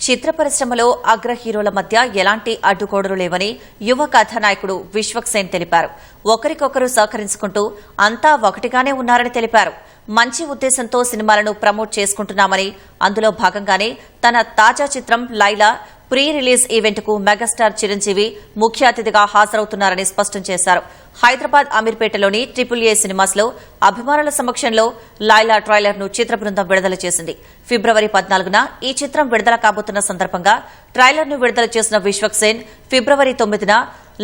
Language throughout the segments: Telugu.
చిత్ర పరిశ్రమలో అగ్ర హీరోల మధ్య ఎలాంటి అడ్డుగోడలు లేవని యువ కథానాయకుడు విశ్వక్ సేన్ తెలిపారు. ఒకరికొకరు సహకరించుకుంటూ అంతా ఒకటిగానే ఉన్నారని తెలిపారు. మంచి ఉద్దేశంతో సినిమాలను ప్రమోట్ చేసుకుంటున్నామని, అందులో భాగంగానే తన తాజా చిత్రం లైలా ప్రీ రిలీజ్ ఈవెంట్ కు మెగాస్టార్ చిరంజీవి ముఖ్య అతిథిగా హాజరవుతున్నారని స్పష్టం చేశారు. హైదరాబాద్ అమీర్పేటలోని AAA సినిమాస్ లో అభిమానుల సమక్షంలో లైలా ట్రైలర్ ను చిత్ర బృందం విడుదల చేసింది. ఫిబ్రవరి 14న ఈ చిత్రం విడుదల కాబోతున్న సందర్భంగా ట్రైలర్ ను విడుదల చేసిన విశ్వక్ సేన్ ఫిబ్రవరి 9న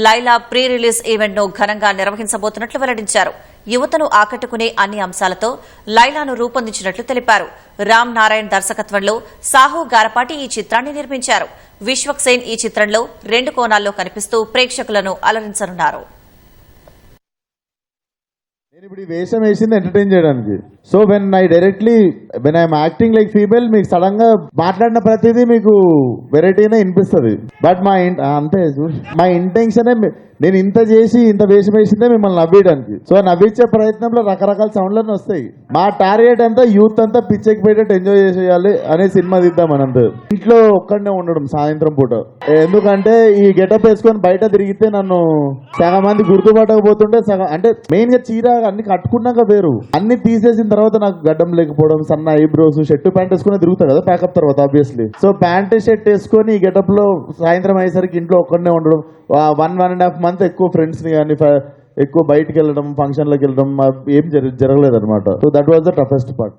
లైలా ప్రీ రిలీజ్ ఈవెంట్ ను ఘనంగా నిర్వహించబోతున్నట్లు వెల్లడించారు. యువతను ఆకట్టుకునే అన్ని అంశాలతో లైలాను రూపొందించినట్లు తెలిపారు. రామ్ నారాయణ్ దర్శకత్వంలో సాహు గారపాటి ఈ చిత్రాన్ని నిర్మించారు. విశ్వక్ సేన్ ఈ చిత్రంలో 2 కోణాల్లో కనిపిస్తూ ప్రేక్షకులను అలరించనున్నారు. నేను ఇప్పుడు ఈ వేషం వేసింది ఎంటర్టైన్ చేయడానికి. So when I'm acting like female, మీకు సడన్ గా మాట్లాడిన ప్రతిదీ మీకు వెరైటీనే వినిపిస్తుంది. బట్ మా ఇంటెన్షన్ నేను ఇంత చేసి ఇంత వేషం వేసిందే మిమ్మల్ని నవ్వేయడానికి. సో నవ్వించే ప్రయత్నంలో రకరకాల సౌండ్లన్నీ వస్తాయి. మా టార్గెట్ అంతా యూత్ అంతా పిచ్చెక్కిపోయేటట్టు ఎంజాయ్ చేసేయాలి అనే సినిమా తీద్దాం. మనంతా ఇంట్లో ఒక్కడనే ఉండడం సాయంత్రం పూట, ఎందుకంటే ఈ గెటప్ వేసుకొని బయట తిరిగితే నన్ను సగం మంది గుర్తుపట్టకపోతుంటే సగం అంటే మెయిన్ గా చీర అన్ని కట్టుకున్నాక వేరు, అన్ని తీసేసిన తర్వాత నాకు గడ్డం లేకపోవడం, సన్న ఐబ్రోస్, షర్ట్ ప్యాంట్ వేసుకుని తిరుగుతాడు కదా ప్యాకప్ తర్వాత ఆబ్వియస్లీ. సో ప్యాంట్ షర్ట్ వేసుకొని ఈ గెటప్ లో సాయంత్రం అయ్యేసరికి ఇంట్లో ఒక్కడనే ఉండడం, 1.5 month ఎక్కువ ఫ్రెండ్స్ ని కానీ ఎక్కువ బయటకు వెళ్ళడం, ఫంక్షన్లకు వెళ్ళడం ఏం జరగలేదు అనమాట. So that was the toughest part.